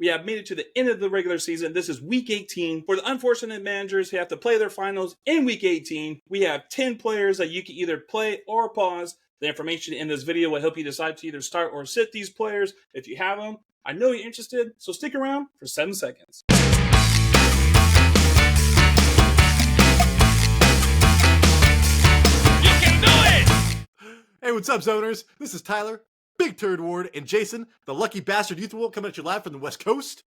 We have made it to the end of the regular season. This is week 18. For the unfortunate managers who have to play their finals in week 18, we have 10 players that you can either play or pause. The information in this video will help you decide to either start or sit these players if you have them. I know you're interested, so stick around for 7 seconds. Hey, what's up, Zoners? This is Tyler, Big Turd Ward, and Jason, the lucky bastard youth wolf, coming at you live from the West Coast.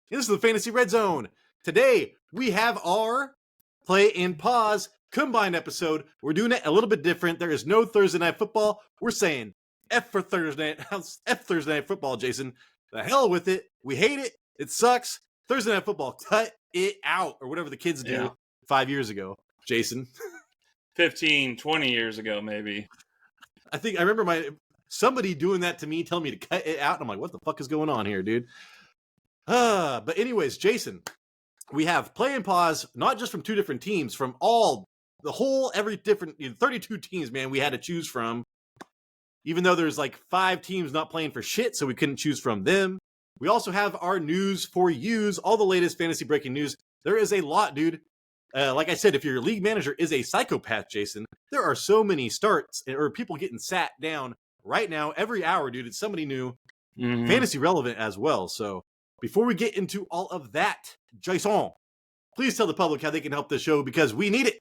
And this is the Fantasy Red Zone. Today, we have our Play and Pause combined episode. We're doing it a little bit different. There is no Thursday Night Football. We're saying F for Thursday Night Football, Jason. The hell with it. We hate it. It sucks. Thursday Night Football, cut it out, or whatever the kids do 5 years ago, Jason. 15, 20 years ago, maybe. I remember somebody doing that to me, telling me to cut it out. And I'm like, what the fuck is going on here, dude? But anyways, Jason, we have Play and Pause, not just from 2 different teams, from every different 32 teams, man, we had to choose from. Even though there's like 5 teams not playing for shit, so we couldn't choose from them. We also have our news for yous, all the latest fantasy breaking news. There is a lot, dude. Like I said, if your league manager is a psychopath, Jason, there are so many starts or people getting sat down right now every hour, dude. It's somebody new, fantasy relevant as well. So before we get into all of that, Jason, please tell the public how they can help this show because we need it.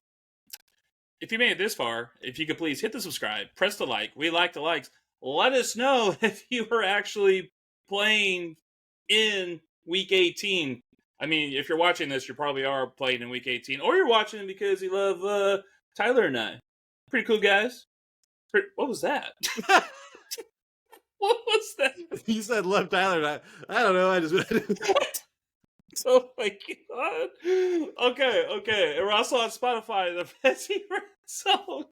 If you made it this far, if you could please hit the subscribe, press the like. We like the likes. Let us know if you were actually playing in week 18. I mean, if you're watching this, you probably are playing in week 18, or you're watching it because you love Tyler and I. Pretty cool, guys. What was that? What was that? You said love Tyler and I don't know. I just... Oh my god. Okay. And we're also on Spotify, the Fantasy Red Zone.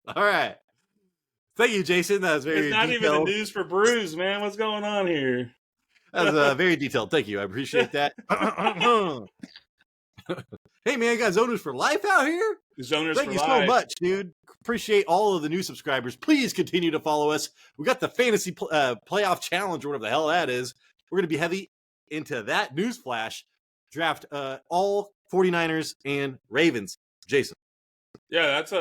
All right. Thank you, Jason. That was very It's not detailed. even the news for Bruce, man. What's going on here? That was very detailed. Thank you. I appreciate that. Hey, man, I got Zoners for life out here. Zoners Thank for you life. so much, dude. Appreciate all of the new subscribers. Please continue to follow us. We got the fantasy playoff challenge or whatever the hell that is. We're going to be heavy into that newsflash. Draft all 49ers and Ravens. Jason. Yeah, that's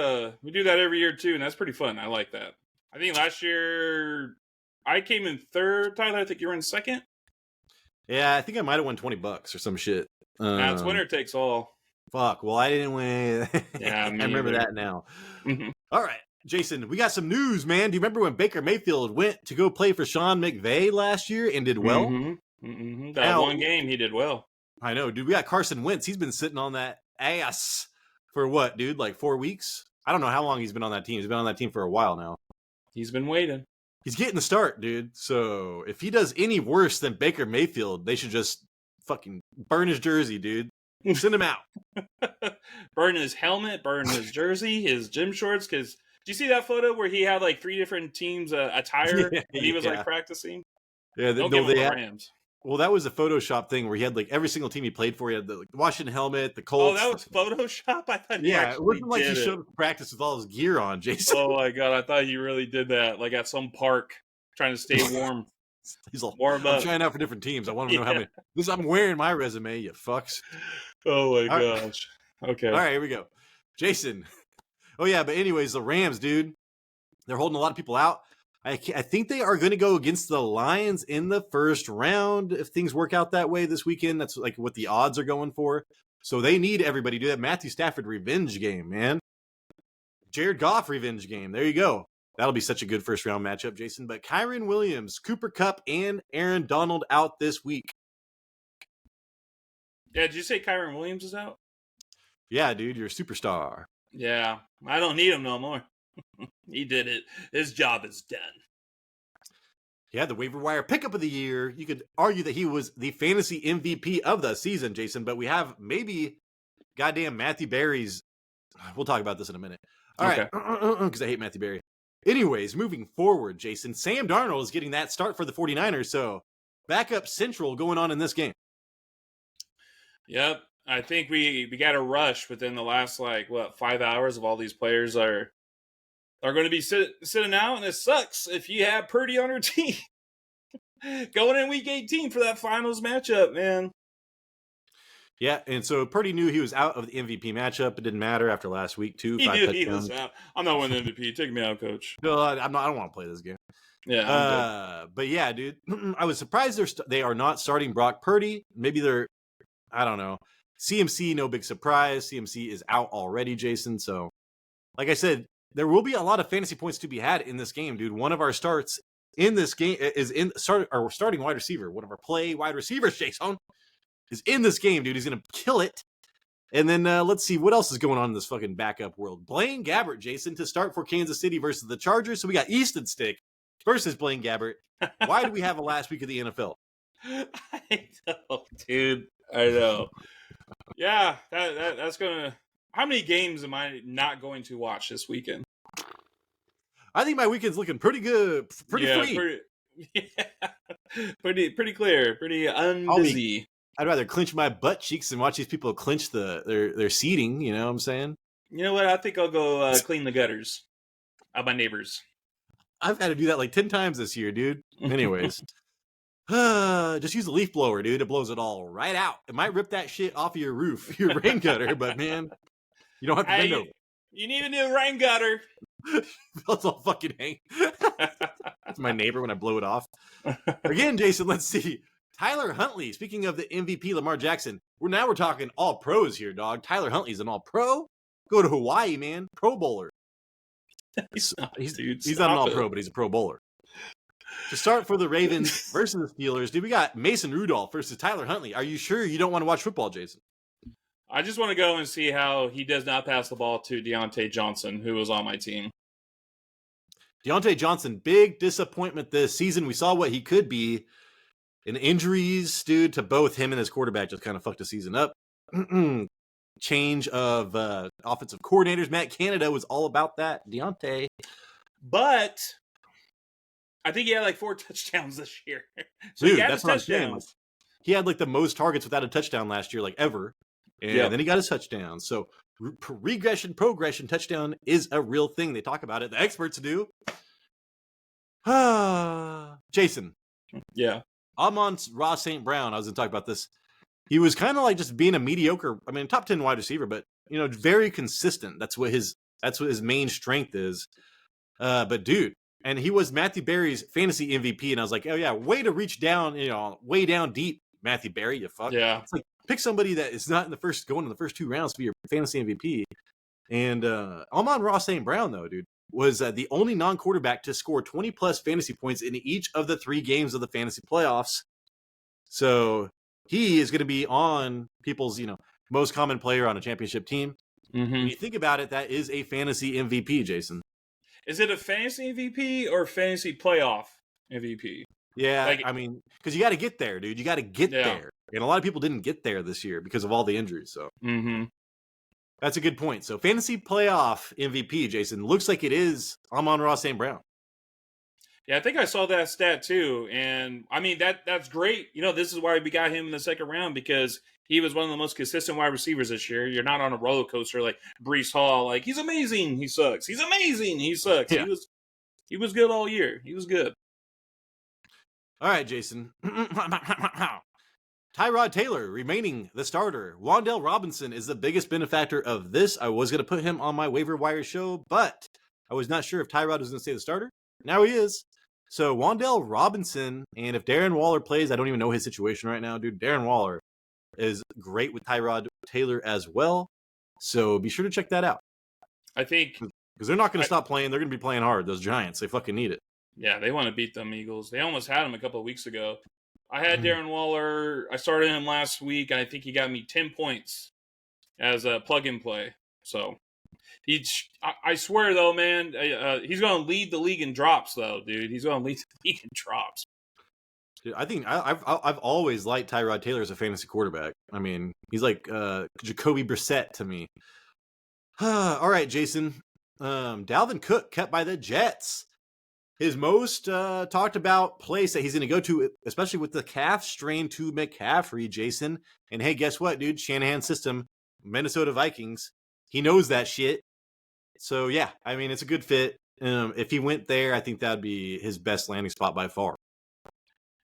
we do that every year too, and that's pretty fun. I like that. I think last year I came in 3rd, Tyler. I think you were in 2nd. Yeah, I think I might have won $20 or some shit. It's winner takes all. Fuck. Well, I didn't win. Yeah, I remember that now. Mm-hmm. All right, Jason, we got some news, man. Do you remember when Baker Mayfield went to go play for Sean McVay last year and did well? That one game, he did well. I know, dude. We got Carson Wentz. He's been sitting on that ass for what, dude? Like 4 weeks? I don't know how long he's been on that team. He's been on that team for a while now. He's been waiting. He's getting the start, dude. So if he does any worse than Baker Mayfield, they should just fucking burn his jersey, dude. Send him out. Burn his helmet, burn his jersey, his gym shorts. Because did you see that photo where he had like 3 different teams attire when he was like practicing? Yeah, Don't give him the Rams. Well, that was a Photoshop thing where he had like every single team he played for. He had the Washington helmet, the Colts. Oh, that was Photoshop? I thought it wasn't like he showed up to practice with all his gear on, Jason. Oh my god, I thought he really did that, like at some park, trying to stay warm. He's like, warm up. I'm trying out for different teams. I want to know how many. I'm wearing my resume, you fucks. Oh my gosh. Okay. All right, here we go. Jason. Oh yeah, but anyways, the Rams, dude, they're holding a lot of people out. I think they are going to go against the Lions in the 1st round if things work out that way this weekend. That's like what the odds are going for. So they need everybody to do that Matthew Stafford revenge game, man. Jared Goff revenge game. There you go. That'll be such a good 1st round matchup, Jason. But Kyren Williams, Cooper Kupp, and Aaron Donald out this week. Yeah, did you say Kyren Williams is out? Yeah, dude, you're a superstar. Yeah, I don't need him no more. He did it. His job is done. Yeah, the waiver wire pickup of the year. You could argue that he was the fantasy MVP of the season, Jason, but we have maybe goddamn Matthew Berry's. We'll talk about this in a minute. All right, because I hate Matthew Berry. Anyways, moving forward, Jason, Sam Darnold is getting that start for the 49ers, so backup central going on in this game. Yep. I think we got a rush within the last 5 hours of all these players are They're going to be sitting out, and it sucks if you have Purdy on your team going in Week 18 for that finals matchup, man. Yeah, and so Purdy knew he was out of the MVP matchup. It didn't matter after last week, too. He 5 knew touchdowns. he was out. I'm not winning the MVP. Take me out, coach. No, I don't want to play this game. Yeah, but yeah, dude, I was surprised they are not starting Brock Purdy. Maybe they're, I don't know. CMC, no big surprise. CMC is out already, Jason. So, like I said, there will be a lot of fantasy points to be had in this game, dude. One of our starts in this game is our starting wide receiver. One of our play wide receivers, Jason, is in this game, dude. He's gonna kill it. And then let's see what else is going on in this fucking backup world. Blaine Gabbert, Jason, to start for Kansas City versus the Chargers. So we got Easton Stick versus Blaine Gabbert. Why do we have a last week of the NFL? I know, dude. I know. Yeah, that's gonna. How many games am I not going to watch this weekend? I think my weekend's looking pretty good, pretty free. Pretty clear, pretty unbusy. I'd rather clench my butt cheeks than watch these people clench their seating. You know what I'm saying? You know what? I think I'll go clean the gutters of my neighbors. I've had to do that like 10 times this year, dude. Anyways, just use a leaf blower, dude. It blows it all right out. It might rip that shit off of your roof, your rain gutter, but man, you don't have to bend over. You need a new rain gutter. That's all fucking hang. That's my neighbor when I blow it off. Again, Jason, let's see. Tyler Huntley, speaking of the MVP Lamar Jackson, we're talking all pros here, dog. Tyler Huntley's an all pro. Go to Hawaii, man. Pro bowler. He's not an all pro, but he's a pro bowler. To start for the Ravens versus the Steelers, dude, we got Mason Rudolph versus Tyler Huntley. Are you sure you don't want to watch football, Jason? I just want to go and see how he does not pass the ball to Deontay Johnson, who was on my team. Deontay Johnson, big disappointment this season. We saw what he could be. And injuries, dude, to both him and his quarterback just kind of fucked the season up. Change of offensive coordinators. Matt Canada was all about that. Deontay. But I think he had like 4 touchdowns this year. So dude, that's what I'm saying. He had like the most targets without a touchdown last year, like ever. And then he got his touchdown. So regression, progression, touchdown is a real thing. They talk about it. The experts do. Jason. Yeah. Amon-Ra St. Brown, I was going to talk about this. He was kind of like just being a mediocre, top 10 wide receiver, but, very consistent. That's what his main strength is. But dude, and he was Matthew Berry's fantasy MVP, and I was like, oh yeah, way to reach down, way down deep, Matthew Berry, you fuck. Yeah. It's like, pick somebody that is not going in the first 2 rounds to be your fantasy MVP. And Amon-Ra St. Brown, though, dude, was the only non-quarterback to score 20-plus fantasy points in each of the 3 games of the fantasy playoffs. So he is going to be on people's, most common player on a championship team. Mm-hmm. When you think about it, that is a fantasy MVP, Jason. Is it a fantasy MVP or fantasy playoff MVP? Yeah, because you got to get there, dude. You got to get there. And a lot of people didn't get there this year because of all the injuries. So that's a good point. So fantasy playoff MVP, Jason, looks like it is Amon-Ra St. Brown. Yeah, I think I saw that stat too. And that's great. This is why we got him in the second round, because he was one of the most consistent wide receivers this year. You're not on a roller coaster like Breece Hall. Like, he's amazing, he sucks. He's amazing, he sucks. Yeah. He was good all year. He was good. All right, Jason. Tyrod Taylor remaining the starter. Wan'Dale Robinson is the biggest benefactor of this. I was going to put him on my waiver wire show, but I was not sure if Tyrod was going to stay the starter. Now he is. So Wan'Dale Robinson, and if Darren Waller plays, I don't even know his situation right now, dude. Darren Waller is great with Tyrod Taylor as well. So be sure to check that out. I think because they're not going to stop playing. They're going to be playing hard. Those Giants, they fucking need it. Yeah, they want to beat them Eagles. They almost had him a couple of weeks ago. I had Darren Waller. I started him last week, and I think he got me 10 points as a plug-and play. So I swear, though, man, he's going to lead the league in drops, though, dude. He's going to lead the league in drops. Dude, I think I've always liked Tyrod Taylor as a fantasy quarterback. He's like Jacoby Brissett to me. All right, Jason. Dalvin Cook kept by the Jets. His most talked about place that he's going to go to, especially with the calf strain to McCaffrey, Jason. And hey, guess what, dude? Shanahan's system, Minnesota Vikings. He knows that shit. So, yeah, it's a good fit. If he went there, I think that'd be his best landing spot by far.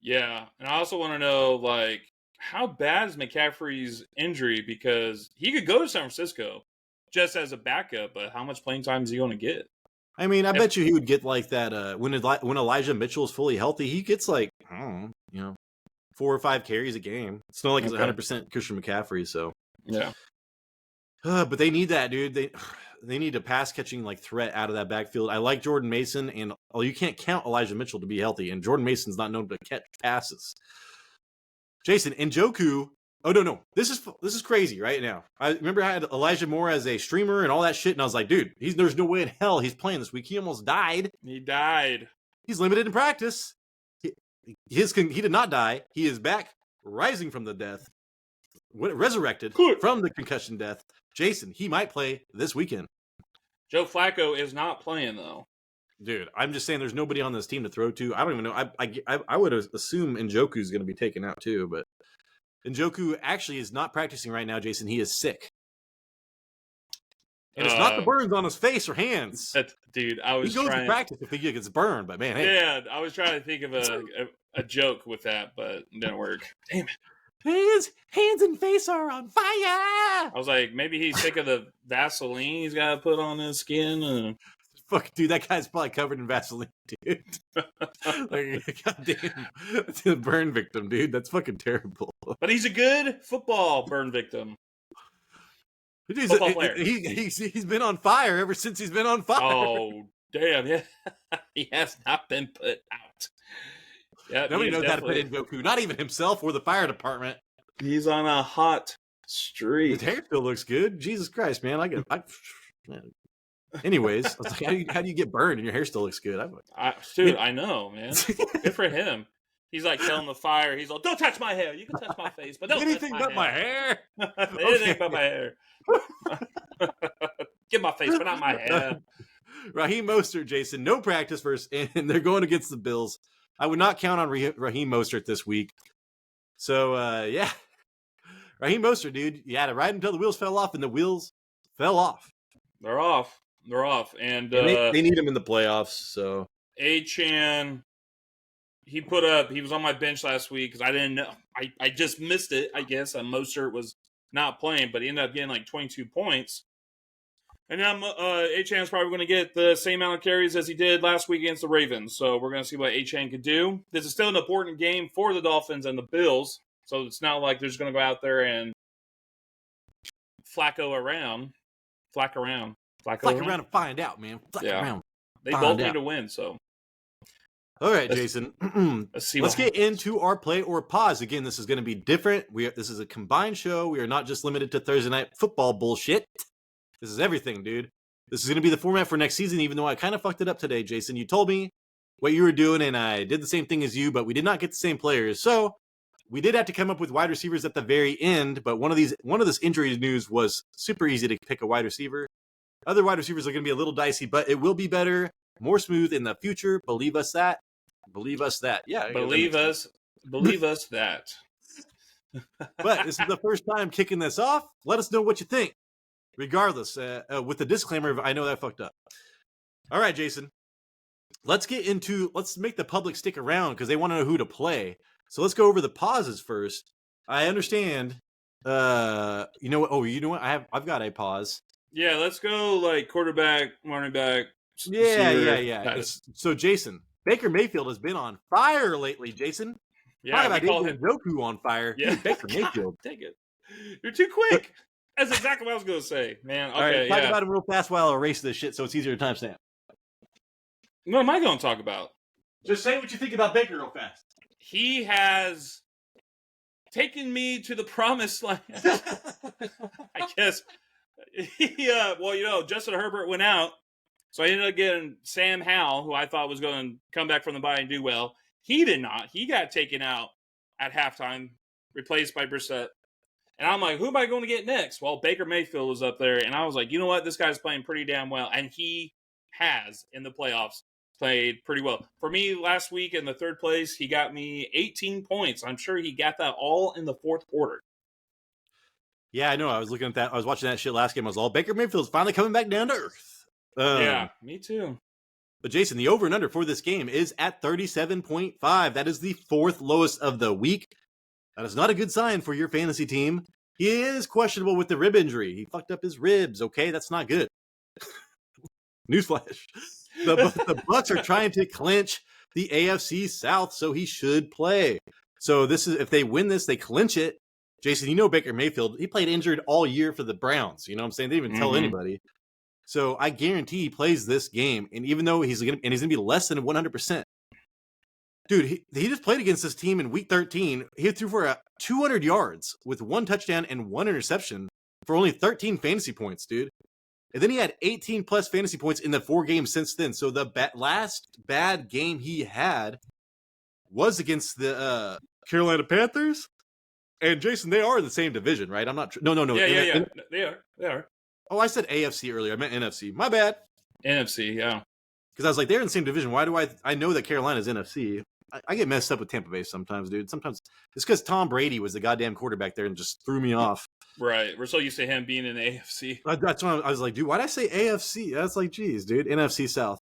Yeah, and I also want to know, like, how bad is McCaffrey's injury? Because he could go to San Francisco just as a backup, but how much playing time is he going to get? I mean, I If- bet you he would get like that when Elijah Mitchell is fully healthy. He gets like, I don't know, 4 or 5 carries a game. It's not like it's Okay. 100% Christian McCaffrey. So Yeah. but they need that, dude. They need a pass catching like threat out of that backfield. I like Jordan Mason, and you can't count Elijah Mitchell to be healthy, and Jordan Mason's not known to catch passes. Jason, Njoku. Oh no, this is crazy right now. I remember I had Elijah Moore as a streamer and all that shit, and I was like, dude, there's no way in hell he's playing this week. He almost died. He died. He's limited in practice. He did not die. He is back, rising from the death, resurrected Good. from the concussion death. Jason, he might play this weekend. Joe Flacco is not playing, though. Dude, I'm just saying there's nobody on this team to throw to. I don't even know. I would assume Njoku's going to be taken out too, but Njoku actually is not practicing right now, Jason. He is sick. And it's not the burns on his face or hands. Dude, I was He goes trying to practice if he gets burned, but man, hey. Yeah, I was trying to think of a joke with that, but it didn't work. Damn it. His hands and face are on fire. I was like, maybe he's sick of the Vaseline he's got to put on his skin. Fuck, dude, that guy's probably covered in Vaseline, dude. Like, goddamn, that's a burn victim, dude. That's fucking terrible. But he's a good football burn victim. Dude, Football player. He's been on fire ever since he's been on fire. Oh, damn. Yeah. He has not been put out. Yeah, Nobody knows how to put in Goku, not even himself or the fire department. He's on a hot streak. His hair still looks good. Jesus Christ, man. Anyways, I was like, how do you get burned and your hair still looks good? Dude, I know, man. Good for him. He's like telling the fire. He's like, "Don't touch my hair. You can touch my face, but don't anything touch but my hair. Anything but my hair. Get my face, but not my hair." Raheem Mostert, Jason, no practice and they're going against the Bills. I would not count on Raheem Mostert this week. So, yeah. Raheem Mostert, dude, you had to ride until the wheels fell off, and the wheels fell off. They're off. They're off. And they need him in the playoffs, so. Achane, he was on my bench last week because I didn't know. I just missed it, I guess. Mostert was not playing, but he ended up getting like 22 points. And now Achane's probably going to get the same amount of carries as he did last week against the Ravens. So we're going to see what Achane could do. This is still an important game for the Dolphins and the Bills. So it's not like they're just going to go out there and flack around and find out, man. Around. They both need to win, so. All right, Jason. Let's get into our play or pause. Again, this is going to be different. This is a combined show. We are not just limited to Thursday night football bullshit. This is everything, dude. This is going to be the format for next season, even though I kind of fucked it up today, Jason. You told me what you were doing, and I did the same thing as you, but we did not get the same players. So we did have to come up with wide receivers at the very end, but one of this injury news was super easy to pick a wide receiver. Other wide receivers are going to be a little dicey, but it will be better, more smooth in the future. Believe us that. Believe us that. Yeah. Believe us that. But this is the first time kicking this off. Let us know what you think. Regardless, with the disclaimer, I know that I fucked up. All right, Jason. Let's make the public stick around because they want to know who to play. So let's go over the pauses first. I understand. You know what? Oh, you know what? I've got a pause. Yeah, let's go like quarterback, running back. Yeah. So, Jason, Baker Mayfield has been on fire lately, Jason. Yeah, talk about Njoku on fire. Yeah, dude, Baker Mayfield. Take it. You're too quick. That's exactly what I was going to say, man. Okay, all right, talk about him real fast while I erase this shit so it's easier to timestamp. What am I going to talk about? Just say what you think about Baker real fast. He has taken me to the promised land. I guess. Justin Herbert went out, so I ended up getting Sam Howell, who I thought was going to come back from the bye and do well. He did not. He got taken out at halftime, replaced by Brissett. And I'm like, who am I going to get next? Well, Baker Mayfield was up there, and I was like, you know what? This guy's playing pretty damn well. And he has, in the playoffs, played pretty well. For me, last week in the third place, he got me 18 points. I'm sure he got that all in the fourth quarter. Yeah, I know. I was looking at that. I was watching that shit last game. I was all, Baker Mayfield's finally coming back down to earth. Yeah, me too. But Jason, the over and under for this game is at 37.5. That is the fourth lowest of the week. That is not a good sign for your fantasy team. He is questionable with the rib injury. He fucked up his ribs. Okay, that's not good. Newsflash. The Bucks are trying to clinch the AFC South, so he should play. So this is, if they win this, they clinch it. Jason, you know Baker Mayfield, he played injured all year for the Browns. You know what I'm saying? They didn't even tell anybody. So I guarantee he plays this game, and even though he's gonna be less than 100%. Dude, he just played against this team in week 13. He threw for 200 yards with 1 touchdown and 1 interception for only 13 fantasy points, dude. And then he had 18 plus fantasy points in the 4 games since then. So the last bad game he had was against the Carolina Panthers. And Jason, they are in the same division, right? I'm not. No. Yeah. They are. Oh, I said AFC earlier. I meant NFC. My bad. NFC, yeah. Because I was like, they're in the same division. Why do I know that Carolina's NFC? I get messed up with Tampa Bay sometimes, dude. Sometimes it's because Tom Brady was the goddamn quarterback there and just threw me off. Right. We're so used to him being in AFC. That's why I was like, dude, why'd I say AFC? That's like, geez, dude, NFC South.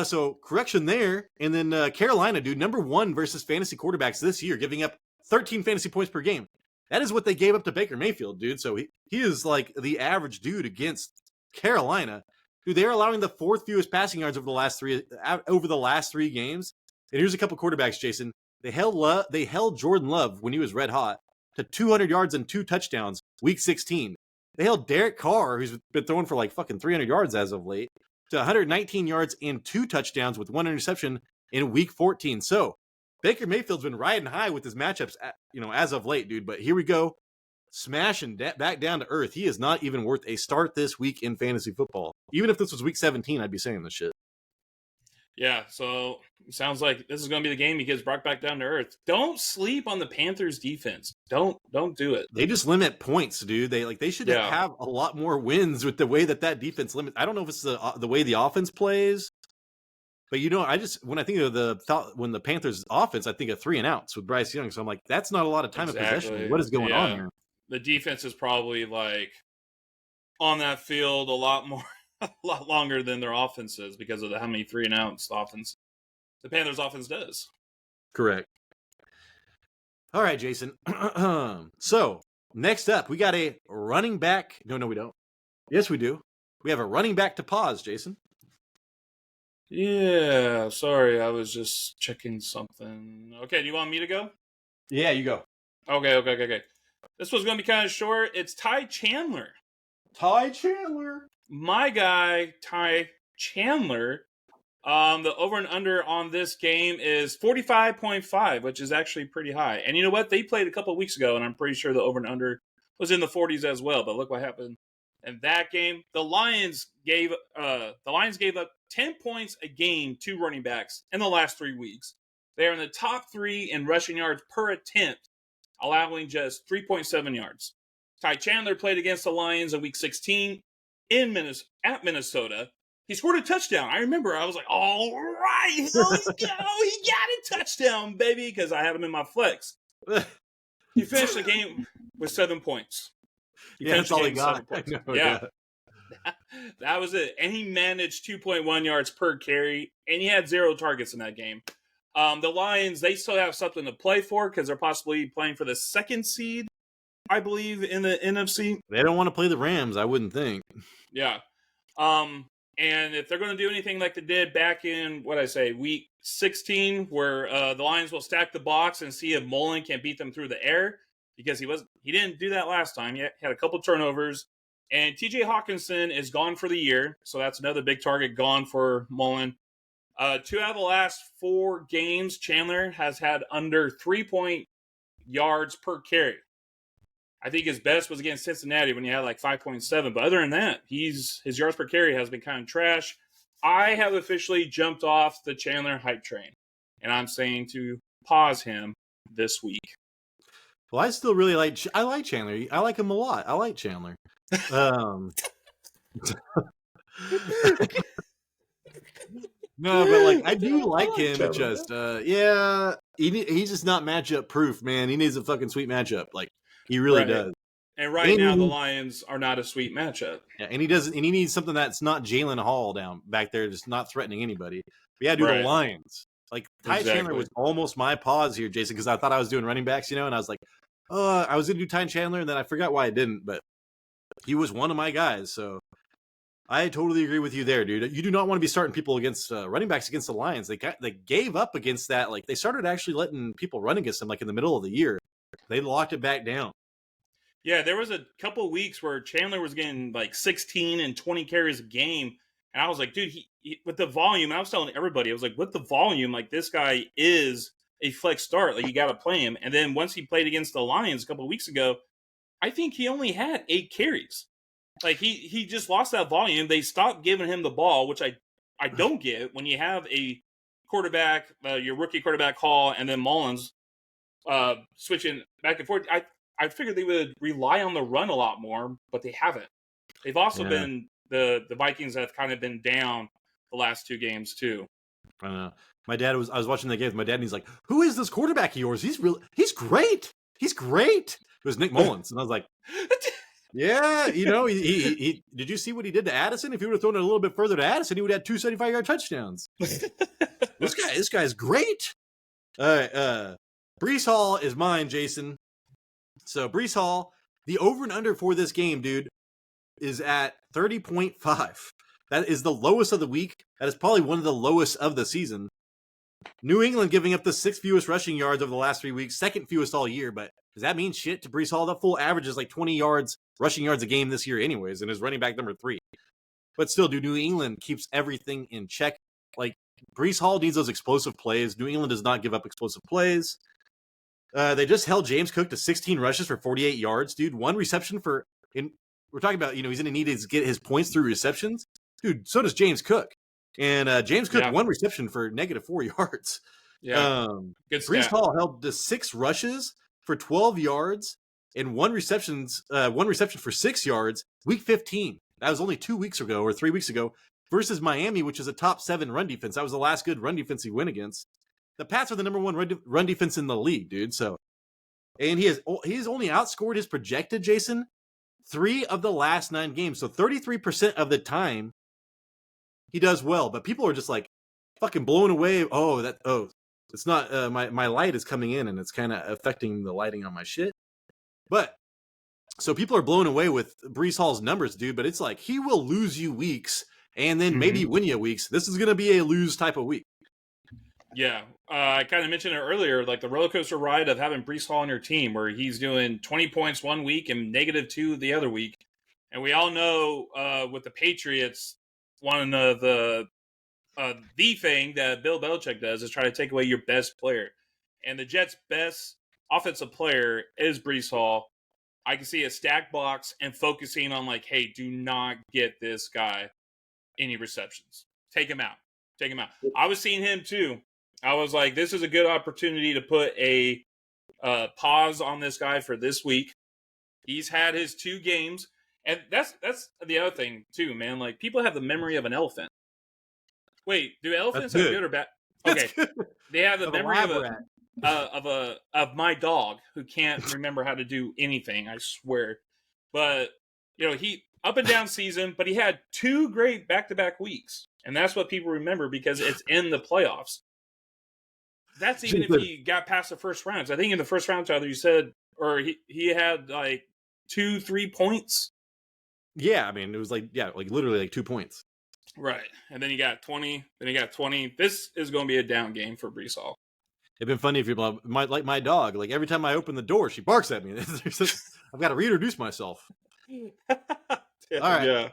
So correction there. And then Carolina, dude, number 1 versus fantasy quarterbacks this year, giving up 13 fantasy points per game. That is what they gave up to Baker Mayfield, dude. So he is like the average dude against Carolina. Dude, they're allowing the 4th fewest passing yards over the last 3 games. And here's a couple quarterbacks, Jason. They held Jordan Love when he was red hot to 200 yards and 2 touchdowns week 16. They held Derek Carr, who's been throwing for like fucking 300 yards as of late, to 119 yards and 2 touchdowns with 1 interception in week 14. So Baker Mayfield's been riding high with his matchups, as of late, dude. But here we go, smashing back down to earth. He is not even worth a start this week in fantasy football. Even if this was week 17, I'd be saying this shit. Yeah, so it sounds like this is going to be the game he gets brought back down to earth. Don't sleep on the Panthers defense. Don't do it. They just limit points, dude. They should have a lot more wins with the way that defense limits. I don't know if it's the way the offense plays, but when I think of when the Panthers offense, I think of 3 and outs with Bryce Young. So I'm like, that's not a lot of time of possession. What is going on here? The defense is probably like on that field a lot longer than their offense is because of how many 3 and outs the Panthers offense does. Correct. All right, Jason. So next up, we got a running back. No, we don't. Yes, we do. We have a running back to pause, Jason. Yeah, sorry, I was just checking something. Okay, do you want me to go? Yeah, you go. Okay. This was going to be kind of short. It's Ty Chandler. My guy, Ty Chandler. The over and under on this game is 45.5, which is actually pretty high. And you know what? They played a couple of weeks ago, and I'm pretty sure the over and under was in the 40s as well. But look what happened in that game. The Lions gave up 10 points a game to running backs in the last 3 weeks. They are in the top 3 in rushing yards per attempt, allowing just 3.7 yards. Ty Chandler played against the Lions in week 16 at Minnesota. He scored a touchdown. I remember I was like, all right, he got a touchdown, baby, because I had him in my flex. He finished the game with 7 points. That's all he got. Yeah. That was it. And he managed 2.1 yards per carry, and he had 0 targets in that game. The Lions, they still have something to play for because they're possibly playing for the 2nd seed, I believe, in the NFC. They don't want to play the Rams, I wouldn't think. Yeah. And if they're going to do anything like they did back in, week 16, where the Lions will stack the box and see if Mullen can beat them through the air, because he didn't do that last time. He had a couple turnovers. And TJ Hawkinson is gone for the year, so that's another big target gone for Mullen. 2 out of the last 4 games, Chandler has had under 3 yards per carry. I think his best was against Cincinnati when he had like 5.7. But other than that, his yards per carry has been kind of trash. I have officially jumped off the Chandler hype train, and I'm saying to pause him this week. Well, I still really like Chandler. I like him a lot. I like Chandler. No, but like I do like him. It just he's just not matchup proof, man. He needs a fucking sweet matchup. Like he really does. And right now, the Lions are not a sweet matchup. Yeah, and he needs something that's not Jalen Hall down back there, just not threatening anybody. But yeah, dude, the Lions. Like Ty Chandler was almost my pause here, Jason, because I thought I was doing running backs, and I was like, I was gonna do Ty Chandler, and then I forgot why I didn't, but he was one of my guys, so I totally agree with you there, dude. You do not want to be starting people against running backs against the Lions. They gave up against that. Like they started actually letting people run against them, like in the middle of the year. They locked it back down. Yeah, there was a couple of weeks where Chandler was getting like 16 and 20 carries a game. And I was like, dude, he with the volume, I was telling everybody, I was like, with the volume, like this guy is a flex start. Like you got to play him. And then once he played against the Lions a couple of weeks ago, I think he only had 8 carries. Like he just lost that volume. They stopped giving him the ball, which I don't get when you have a quarterback, your rookie quarterback Hall, and then Mullins switching back and forth. I figured they would rely on the run a lot more, but they haven't. They've also been the Vikings have kind of been down the last 2 games too. I don't know. I was watching the game with my dad, and he's like, "Who is this quarterback of yours? He's great. He's great." It was Nick Mullins, and I was like, "Yeah, he did you see what he did to Addison? If he would have thrown it a little bit further to Addison, he would have had 2 75-yard touchdowns." This guy's great. All right, Breece Hall is mine, Jason. So Breece Hall, the over and under for this game, dude, is at 30.5. That is the lowest of the week. That is probably one of the lowest of the season. New England giving up the 6th fewest rushing yards over the last 3 weeks, 2nd fewest all year. But does that mean shit to Breece Hall? The full average is like 20 yards, rushing yards a game this year anyways, and is running back number 3. But still, dude, New England keeps everything in check. Like, Breece Hall needs those explosive plays. New England does not give up explosive plays. They just held James Cook to 16 rushes for 48 yards, dude. 1 reception we're talking about, he's going to need to get his points through receptions. Dude, so does James Cook. And James Cook, 1 reception for -4 yards. Yeah. Good Breece Hall held to 6 rushes for 12 yards and 1 reception for 6 yards, week 15. That was only 2 weeks ago or 3 weeks ago versus Miami, which is a top 7 run defense. That was the last good run defense he went against. The Pats are the number 1 run defense in the league, dude. So, and he has only outscored his projected, Jason, 3 of the last 9 games. So 33% of the time he does well. But people are just like fucking blown away. It's not my light is coming in and it's kind of affecting the lighting on my shit. But so people are blown away with Breece Hall's numbers, dude. But it's like he will lose you weeks and then maybe win you weeks. This is gonna be a lose type of week. Yeah, I kind of mentioned it earlier, like the roller coaster ride of having Breece Hall on your team, where he's doing 20 points one week and -2 the other week. And we all know with the Patriots, one of the thing that Bill Belichick does is try to take away your best player. And the Jets' best offensive player is Breece Hall. I can see a stack box and focusing on like, hey, do not get this guy any receptions. Take him out. I was seeing him too. I was like, this is a good opportunity to put a pause on this guy for this week. He's had his 2 games. And that's the other thing too, man. Like, people have the memory of an elephant. Wait, do elephants have good or bad? Okay. They have the memory of my dog who can't remember how to do anything, I swear. But, he up and down season, but he had 2 great back-to-back weeks. And that's what people remember because it's in the playoffs. That's even if he got past the first rounds. I think in the first round, Tyler, you said, or he had like 2-3 points. Yeah, I mean, it was like literally like 2 points. Right. And then he got 20. This is going to be a down game for Breece Hall. It'd been funny if people like my dog. Like every time I open the door, she barks at me. I've got to reintroduce myself. All right. Yeah.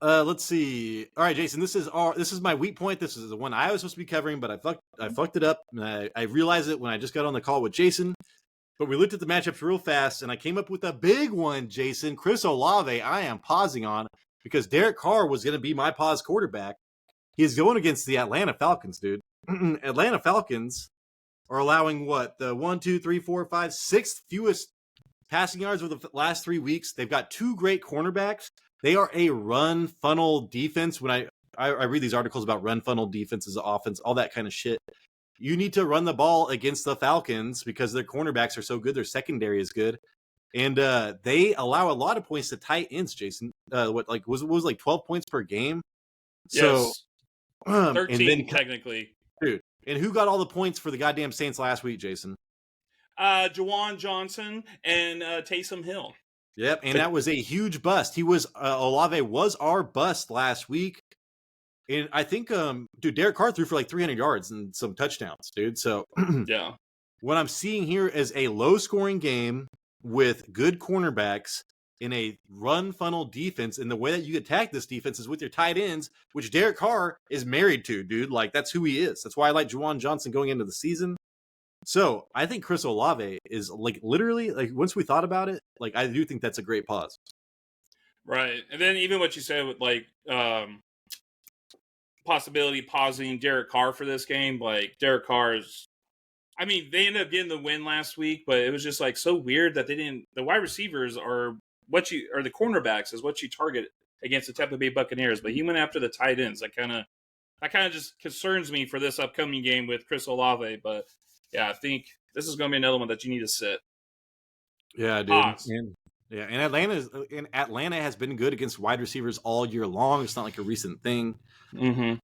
Let's see. All right, Jason. This is my weak point. This is the one I was supposed to be covering, but I fucked it up. And I realized it when I just got on the call with Jason. But we looked at the matchups real fast, and I came up with a big one, Jason. Chris Olave, I am pausing on because Derek Carr was going to be my pause quarterback. He's going against the Atlanta Falcons, dude. Atlanta Falcons are allowing the 1, 2, 3, 4, 5, 6th fewest passing yards over the last 3 weeks. They've got 2 great cornerbacks. They are a run funnel defense. When I read these articles about run funnel defenses, offense, all that kind of shit, you need to run the ball against the Falcons because their cornerbacks are so good. Their secondary is good. And they allow a lot of points to tight ends, Jason. What was like 12 points per game? So, Yes, and 13 then technically. dude, and who got all the points for the goddamn Saints last week, Jason? Jawan Johnson and Taysom Hill. Yep, and that was a huge bust. He was Olave was our bust last week. And I think dude, Derek Carr threw for like 300 yards and some touchdowns, dude. So Yeah. what I'm seeing here is a low scoring game with good cornerbacks in a run funnel defense. And the way that you attack this defense is with your tight ends, which Derek Carr is married to, dude. Like, that's who he is. That's why I like Juwan Johnson going into the season. So I think Chris Olave is like literally, like, once we thought about it, like, I do think that's a great pause. Right. And then even what you said with like possibility pausing Derek Carr for this game, like Derek Carr's, I mean, they ended up getting the win last week, but it was just like so weird that they didn't. The wide receivers are the cornerbacks is what you target against the Tampa Bay Buccaneers, but he went after the tight ends. That kind of just concerns me for this upcoming game with Chris Olave. But yeah, I think this is going to be another one that you need to sit. Yeah, dude. And Atlanta has been good against wide receivers all year long. It's not like a recent thing. Mm-hmm.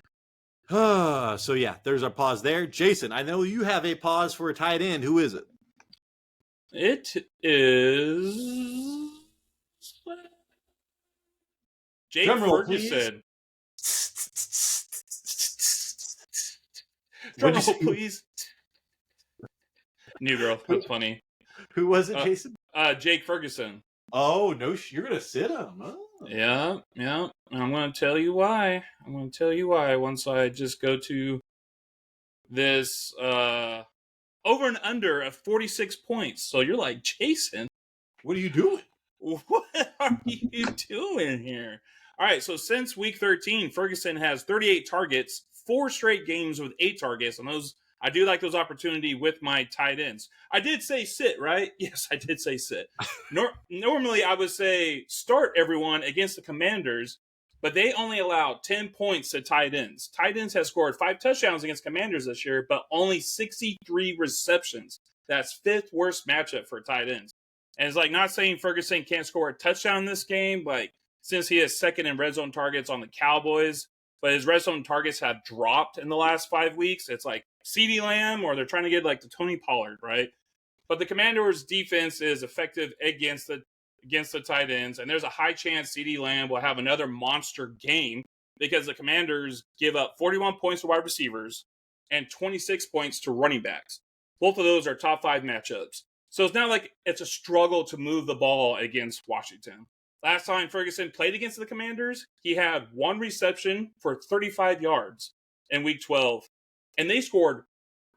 So yeah, there's our pause there. Jason, I know you have a pause for a tight end. Who is it? It is Jake Ferguson. Drumroll, please. New girl. That's funny. Who was it, Jason? Jake Ferguson. Oh, no, you're going to sit him. Oh. Yeah. I'm going to tell you why. Once I just go to this over and under of 46 points. So you're like, Jason, what are you doing? What are you doing here? All right, so since week 13, Ferguson has 38 targets, 4 straight games with 8 targets, and those I do like those opportunity with my tight ends. I did say sit, right? Yes, I did say sit. Normally, I would say start everyone against the Commanders, but they only allow 10 points to tight ends. Tight ends has scored 5 touchdowns against Commanders this year, but only 63 receptions. That's 5th worst matchup for tight ends. And it's like not saying Ferguson can't score a touchdown in this game, like since he is 2nd in red zone targets on the Cowboys, but his red zone targets have dropped in the last 5 weeks. It's like CeeDee Lamb, or they're trying to get like the Tony Pollard, right? But the Commanders' defense is effective against the tight ends, and there's a high chance CeeDee Lamb will have another monster game because the Commanders give up 41 points to wide receivers and 26 points to running backs. Both of those are top 5 matchups. So it's not like it's a struggle to move the ball against Washington. Last time Ferguson played against the Commanders, he had 1 reception for 35 yards in week 12. And they scored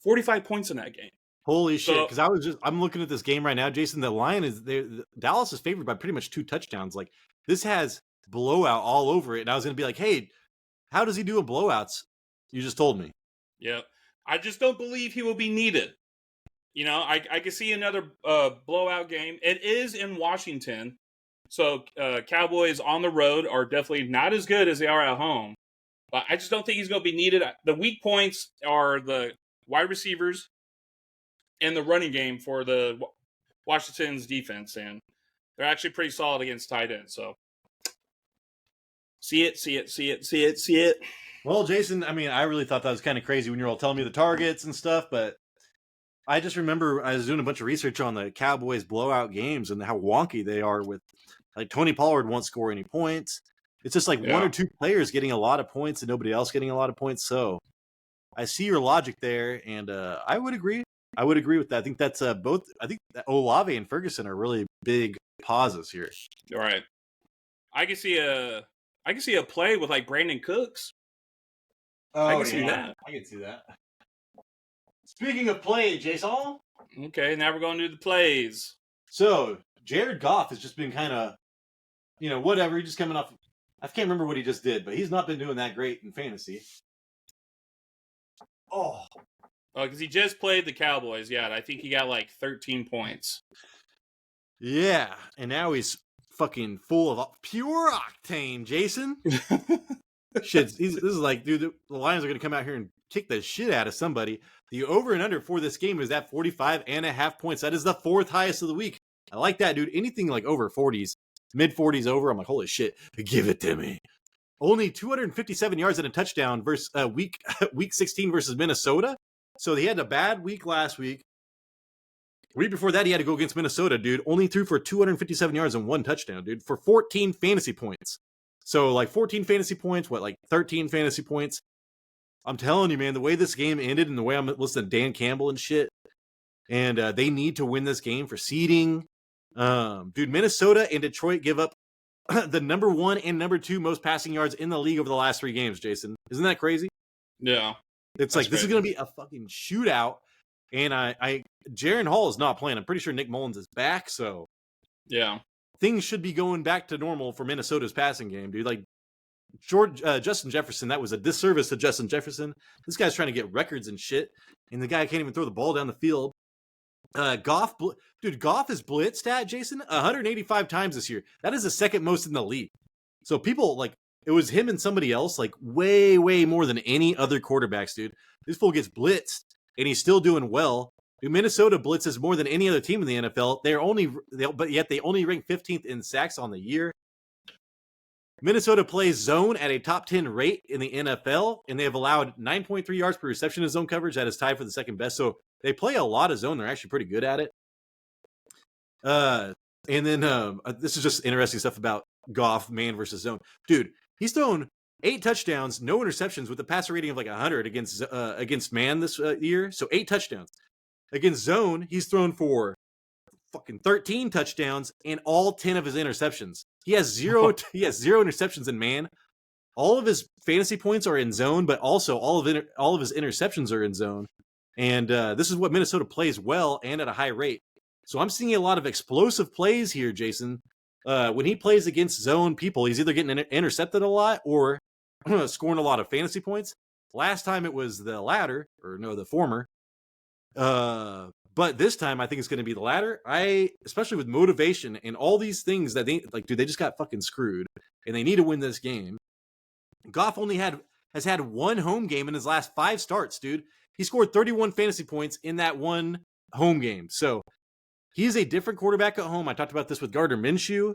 45 points in that game. Holy shit. Because I'm looking at this game right now, Jason. The line is there. Dallas is favored by pretty much 2 touchdowns. Like, this has blowout all over it. And I was going to be like, hey, how does he do in blowouts? You just told me. Yeah. I just don't believe he will be needed. You know, I can see another blowout game. It is in Washington. So Cowboys on the road are definitely not as good as they are at home. But I just don't think he's going to be needed. The weak points are the wide receivers and the running game for the Washington's defense. And they're actually pretty solid against tight ends. So see it. Well, Jason, I mean, I really thought that was kind of crazy when you were all telling me the targets and stuff. But I just remember I was doing a bunch of research on the Cowboys blowout games and how wonky they are with, like, Tony Pollard won't score any points. It's just like 1 or 2 players getting a lot of points and nobody else getting a lot of points. So I see your logic there, and I would agree. I would agree with that. I think that's both. I think that Olave and Ferguson are really big pauses here. All right. I can see a play with like Brandon Cooks. I can see that. I can see that. Speaking of play, Jason. Okay, now we're going to do the plays. So Jared Goff has just been kind of, whatever. He's just coming off. I can't remember what he just did, but he's not been doing that great in fantasy. Oh, because he just played the Cowboys. Yeah, I think he got like 13 points. Yeah, and now he's fucking full of pure octane, Jason. Shit, this is like, dude, the Lions are going to come out here and kick the shit out of somebody. The over and under for this game is at 45.5 points. That is the 4th highest of the week. I like that, dude. Anything like over 40s, mid 40s over, I'm like, holy shit, give it to me. Only 257 yards and a touchdown versus week 16 versus Minnesota. So he had a bad week last week. Week before that, he had to go against Minnesota, dude. Only threw for 257 yards and 1 touchdown, dude, for 14 fantasy points. So, like, 14 fantasy points, like 13 fantasy points? I'm telling you, man, the way this game ended and the way I'm listening to Dan Campbell and shit, and they need to win this game for seeding. Dude, Minnesota and Detroit give up the number 1 and number 2 most passing yards in the league over the last 3 games, Jason. Isn't that crazy? Yeah. It's like, this is going to be a fucking shootout. And Jaren Hall is not playing. I'm pretty sure Nick Mullins is back, so yeah, things should be going back to normal for Minnesota's passing game, dude. Like Justin Jefferson, that was a disservice to Justin Jefferson. This guy's trying to get records and shit, and the guy can't even throw the ball down the field. Goff is blitzed at Jason 185 times this year. That is the second most in the league. So people like it was him and somebody else, like way more than any other quarterbacks, dude. This fool gets blitzed. And he's still doing well. Minnesota blitzes more than any other team in the NFL. But yet they only rank 15th in sacks on the year. Minnesota plays zone at a top 10 rate in the NFL, and they have allowed 9.3 yards per reception in zone coverage. That is tied for the second best. So they play a lot of zone. They're actually pretty good at it. And then this is just interesting stuff about Goff, man versus zone. Dude, he's thrown 8 touchdowns, no interceptions, with a passer rating of like 100 against man this year. So 8 touchdowns. Against zone, he's thrown for fucking 13 touchdowns and all 10 of his interceptions. He has zero interceptions in man. All of his fantasy points are in zone, but also all of his interceptions are in zone. And this is what Minnesota plays well and at a high rate. So I'm seeing a lot of explosive plays here, Jason. When he plays against zone people, he's either getting intercepted a lot or scoring a lot of fantasy points. Last time it was the latter, or no, the former. But this time I think it's going to be the latter. Especially with motivation and all these things that they like, dude, they just got fucking screwed and they need to win this game. Goff has had 1 home game in his last 5 starts, dude. He scored 31 fantasy points in that 1 home game. So he's a different quarterback at home. I talked about this with Gardner Minshew.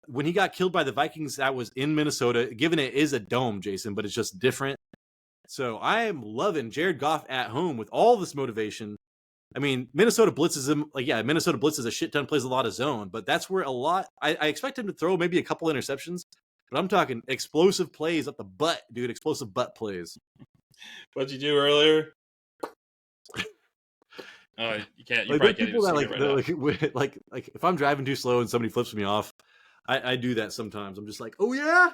When he got killed by the Vikings, that was in Minnesota. Given it is a dome, Jason, but it's just different. So I am loving Jared Goff at home with all this motivation. I mean, Minnesota blitzes him. Like, yeah, Minnesota blitzes a shit ton, plays a lot of zone, but that's where I expect him to throw maybe a couple interceptions, but I'm talking explosive plays up the butt, dude. Explosive butt plays. What'd you do earlier? Oh, you can't. You probably can't even see it right now. Like if I'm driving too slow and somebody flips me off, I do that sometimes. I'm just like, oh yeah.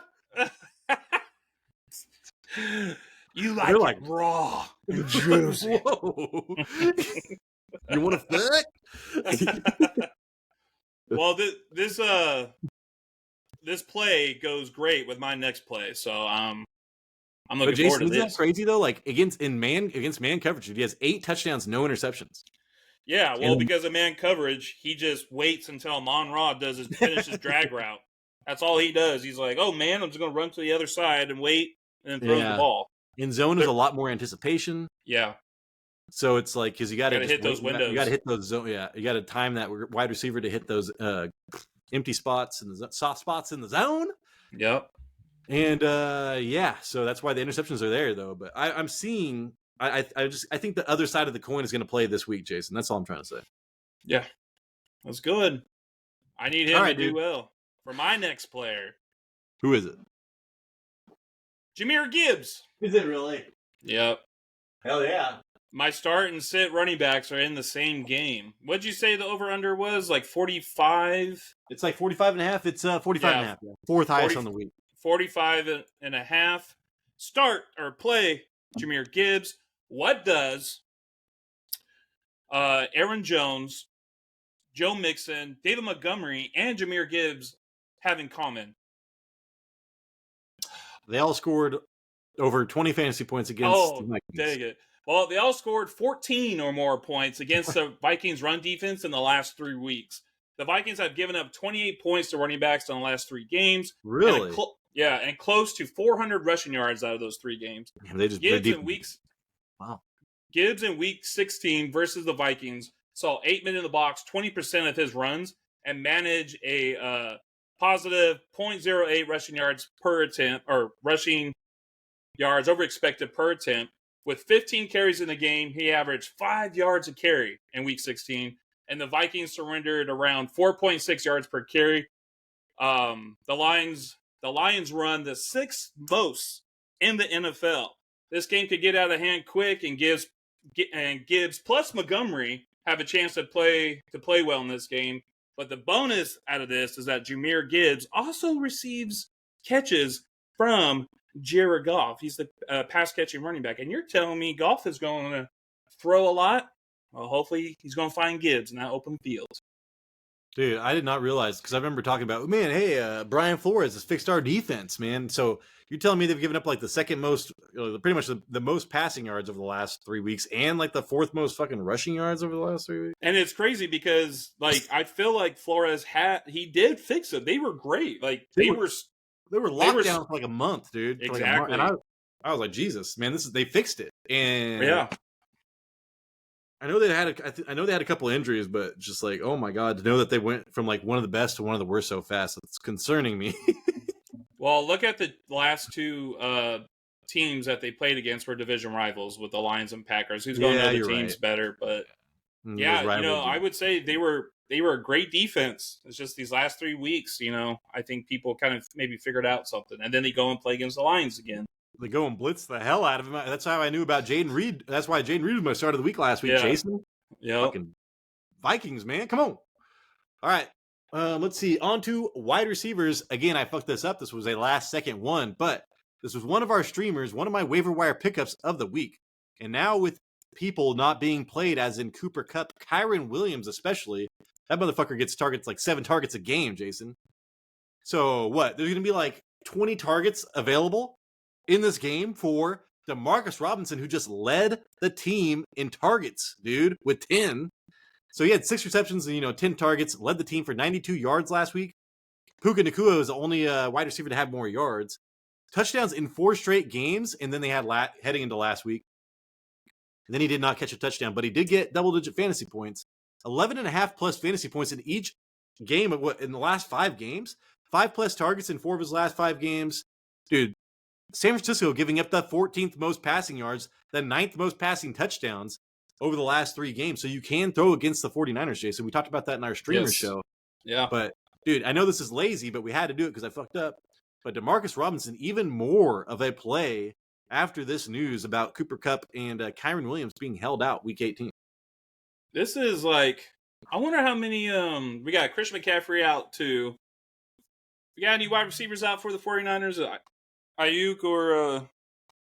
You like it raw and juicy. Whoa. You want to fuck? Well, this play goes great with my next play, so I'm looking forward to this. Isn't that crazy though? Like against man coverage, he has 8 touchdowns, no interceptions. Yeah, well, because of man coverage, he just waits until Amon Ra finishes his drag route. That's all he does. He's like, oh man, I'm just going to run to the other side and wait, and then throws the ball. In zone is a lot more anticipation. Yeah. So it's like, because you got to hit those windows. You got to hit those zone. Yeah, you got to time that wide receiver to hit those empty spots and the soft spots in the zone. Yep. And yeah, so that's why the interceptions are there, though. But I'm seeing. I think the other side of the coin is going to play this week, Jason. That's all I'm trying to say. Yeah, that's good. I need him to do well for my next player. Who is it? Jahmyr Gibbs. Is it really? Yep. Hell yeah. My start and sit running backs are in the same game. What'd you say the over-under was? Like 45? It's like 45.5. It's 45.5. Yeah. 4th highest on the week. 45.5. Start or play Jahmyr Gibbs. What does Aaron Jones, Joe Mixon, David Montgomery, and Jahmyr Gibbs have in common? They all scored over 20 fantasy points against the Vikings. Dang it. Well, they all scored 14 or more points against the Vikings run defense in the last 3 weeks. The Vikings have given up 28 points to running backs in the last 3 games. Really? And close to 400 rushing yards out of those 3 games. They just Gibbs in week 16 versus the Vikings saw 8 men in the box 20% of his runs and manage a positive 0.08 rushing yards per attempt, or rushing yards over expected per attempt. With 15 carries in the game, he averaged 5 yards a carry in Week 16, and the Vikings surrendered around 4.6 yards per carry. The Lions run the 6th most in the NFL. This game could get out of hand quick, and Gibbs plus Montgomery have a chance to play well in this game. But the bonus out of this is that Jahmyr Gibbs also receives catches from Jared Goff. He's the pass-catching running back. And you're telling me Goff is going to throw a lot? Well, hopefully he's going to find Gibbs in that open field. Dude, I did not realize, because I remember talking about, man, hey, Brian Flores has fixed our defense, man. So you're telling me they've given up like the second most, pretty much the most passing yards over the last 3 weeks, and like the 4th most fucking rushing yards over the last 3 weeks? And it's crazy because, like, I feel like Flores he did fix it. They were great. Like, they were locked down for like a month, dude. Exactly. And I was like, Jesus, man, they fixed it. And yeah. I know they had a couple of injuries, but just like, oh my God, to know that they went from like one of the best to one of the worst so fast, it's concerning me. Well, look at the last 2 teams that they played against were division rivals with the Lions and Packers. Who's going to know the teams better? But yeah, I would say they were a great defense. It's just these last 3 weeks, I think people kind of maybe figured out something, and then they go and play against the Lions again. They go and blitz the hell out of him. That's how I knew about Jayden Reed. That's why Jayden Reed was my start of the week last week, yeah. Jason. Yeah. Fucking Vikings, man. Come on. All right. Let's see. On to wide receivers. Again, I fucked this up. This was a last-second one, but this was one of our streamers, one of my waiver wire pickups of the week. And now with people not being played, as in Cooper Kupp, Kyren Williams especially, that motherfucker gets targets like 7 targets a game, Jason. So what? There's going to be like 20 targets available in this game for Demarcus Robinson, who just led the team in targets, dude, with 10. So he had 6 receptions and, 10 targets, led the team for 92 yards last week. Puka Nacua is the only wide receiver to have more yards. Touchdowns in 4 straight games, and then they had heading into last week. And then he did not catch a touchdown, but he did get double-digit fantasy points. 11.5 plus fantasy points in each game in the last 5 games. 5 plus targets in 4 of his last 5 games. Dude, San Francisco giving up the 14th most passing yards, the 9th most passing touchdowns over the last 3 games. So you can throw against the 49ers, Jason. We talked about that in our streamer show. Yeah. But, dude, I know this is lazy, but we had to do it because I fucked up. But Demarcus Robinson, even more of a play after this news about Cooper Kupp and Kyren Williams being held out Week 18. This is like, I wonder how many, we got Christian McCaffrey out too. We got any wide receivers out for the 49ers? Ayuk or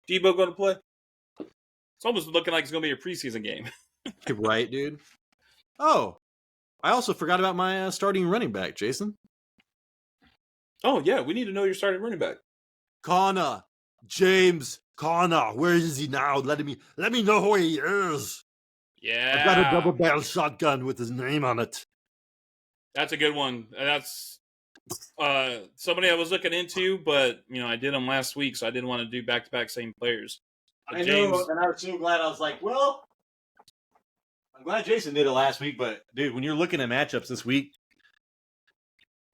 Debo going to play? It's almost looking like it's going to be a preseason game. Right, dude. Oh, I also forgot about my starting running back, Jason. Oh, yeah. We need to know your starting running back. Connor. James Conner. Where is he now? Let me know who he is. Yeah. I've got a double barrel shotgun with his name on it. That's a good one. That's somebody I was looking into, but I did them last week, so I didn't want to do back-to-back same players. But know, and I was so glad. I was like, well, I'm glad Jason did it last week, but dude, when you're looking at matchups this week,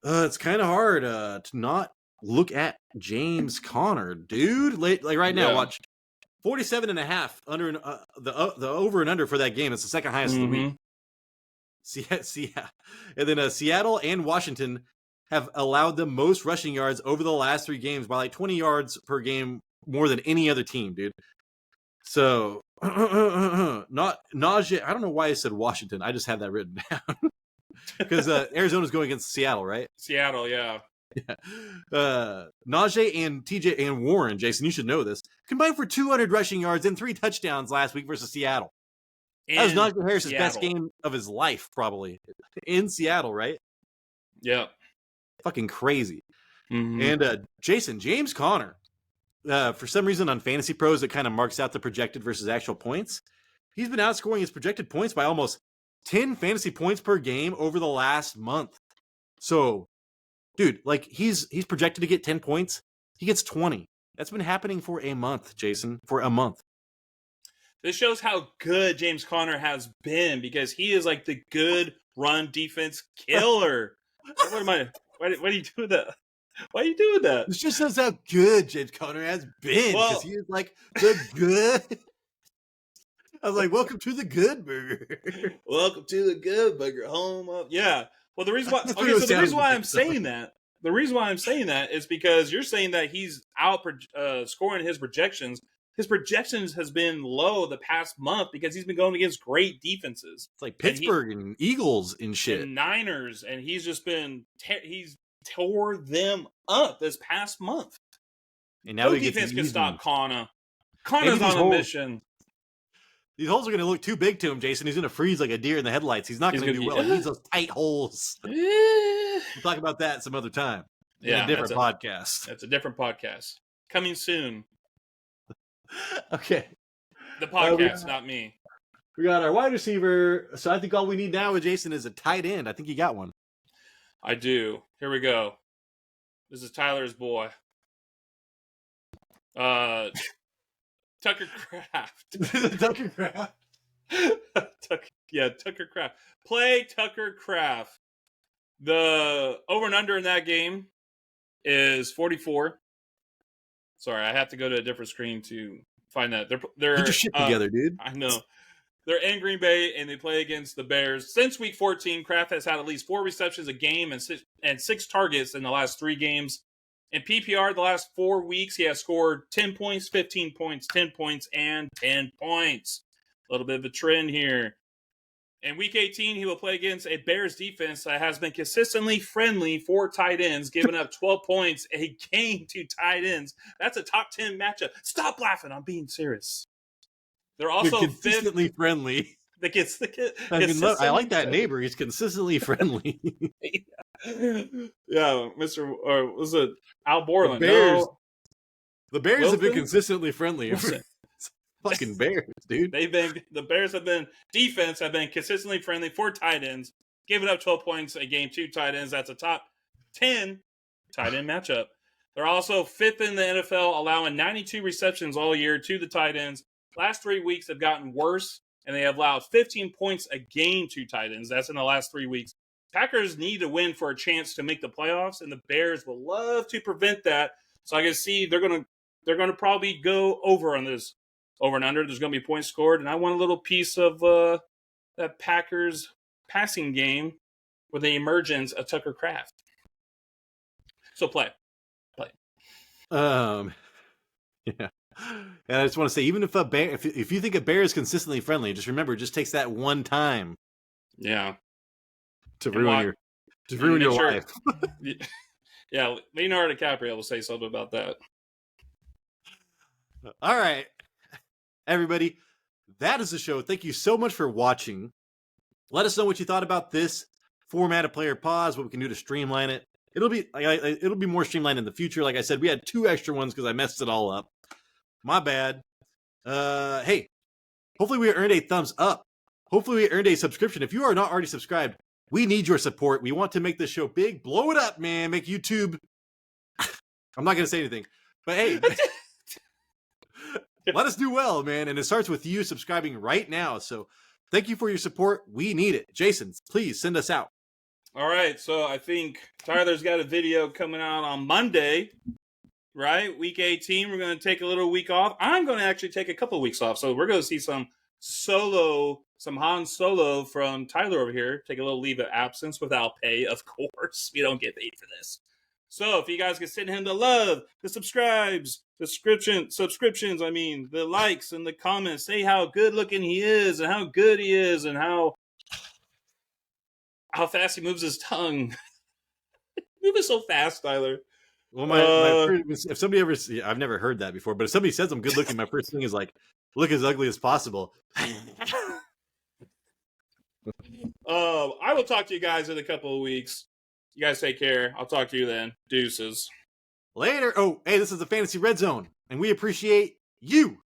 it's kind of hard to not look at James Conner, dude. Like right now, watch 47.5 under the over and under for that game. It's the second highest of the week. And then Seattle and Washington have allowed the most rushing yards over the last 3 games by like 20 yards per game more than any other team, dude. So not Najee. I don't know why I said Washington. I just have that written down because Arizona's going against Seattle, right? Seattle, yeah. Najee and TJ and Warren, Jason, you should know this, combined for 200 rushing yards and 3 touchdowns last week versus Seattle. That was Najee Harris's best game of his life, probably, in Seattle, right? Yeah. Fucking crazy. Mm-hmm. And James Conner, for some reason on Fantasy Pros, it kind of marks out the projected versus actual points. He's been outscoring his projected points by almost 10 fantasy points per game over the last month. So, dude, like he's projected to get 10 points. He gets 20. That's been happening for a month, Jason, for a month. This shows how good James Conner has been because he is like the good run defense killer. What am I? Why are you doing that? Why are you doing that? This just shows how good James Conner has been because Well- he is like the good. I was like, welcome to the good burger. Welcome to the good burger home of yeah. Well, the reason why That's what it was the reason sounding why like, I'm so. saying that the reason why I'm saying that is because you're saying that he's out scoring his projections. His projections has been low the past month because he's been going against great defenses. It's like Pittsburgh and Eagles and shit. And Niners, and he's just been he's tore them up this past month. And now No he gets defense an can easy stop one. Conner. Maybe Conner's these on a holes- mission. These holes are going to look too big to him, Jason. He's going to freeze like a deer in the headlights. He's not He's going to gonna do be- well. He needs those tight holes. Yeah, We'll talk about that some other time. In a different podcast. that's a different podcast. Coming soon. Okay. The podcast, not me. We got our wide receiver. So I think all we need now with Jason is a tight end. I think you got one. I do. Here we go. This is Tyler's boy. Tucker Craft. Tucker Craft. Tucker Craft. Play Tucker Craft. The over and under in that game is 44. Sorry, I have to go to a different screen to find that. They're Get your shit together, dude. I know. They're in Green Bay, and they play against the Bears. Since Week 14, Kraft has had at least 4 receptions a game and 6 targets in the last 3 games. In PPR, the last 4 weeks, he has scored 10 points, 15 points, 10 points, and 10 points. A little bit of a trend here. In Week 18, he will play against a Bears defense that has been consistently friendly for tight ends, giving up 12 points a game to tight ends. That's a top 10 matchup. Stop laughing. I'm being serious. They're also They're consistently friendly. I like that neighbor. He's consistently friendly. Yeah, Mr. Or was it Al Borland? Bears. No, The Bears have been Wilson? consistently friendly. Wilson. Fucking Bears, dude. the Bears have been consistently friendly for tight ends, giving up 12 points a game to tight ends. That's a top 10 tight end matchup. They're also 5th in the NFL, allowing 92 receptions all year to the tight ends. Last 3 weeks have gotten worse, and they have allowed 15 points a game to tight ends. That's in the last 3 weeks. Packers need to win for a chance to make the playoffs, and the Bears will love to prevent that. So I can see they're gonna probably go over on this. Over and under, there's going to be points scored, and I want a little piece of that Packers passing game with the emergence of Tucker Craft. So play. Yeah. And I just want to say, even if a bear, if you think a bear is consistently friendly, just remember, it just takes that one time Yeah. to And ruin make your sure- life. Yeah, Leonardo DiCaprio will say something about that. All right, everybody, that is the show. Thank you so much for watching. Let us know what you thought about this format of Player Pause, what we can do to streamline it. It'll be more streamlined in the future. Like I said, we had 2 extra ones because I messed it all up. My bad. Hey, hopefully we earned a thumbs up. Hopefully we earned a subscription. If you are not already subscribed, we need your support. We want to make this show big. Blow it up, man. Make YouTube. I'm not going to say anything. But hey, let us do well, man. And it starts with you subscribing right now. So thank you for your support. We need it. Jason, please send us out. All right, so I think Tyler's got a video coming out on Monday, right? Week 18, we're going to take a little week off. I'm going to actually take a couple of weeks off. So we're going to see some Han Solo from Tyler over here. Take a little leave of absence without pay, of course. We don't get paid for this. So if you guys can send him the love, the subscriptions, I mean, the likes and the comments, say how good looking he is and how good he is and how fast he moves his tongue. Moving so fast, Tyler. Well, if somebody ever, I've never heard that before, but if somebody says I'm good looking, my first thing is like, look as ugly as possible. I will talk to you guys in a couple of weeks. You guys take care. I'll talk to you then. Deuces. Later. Oh, hey, this is the Fantasy Red Zone, and we appreciate you.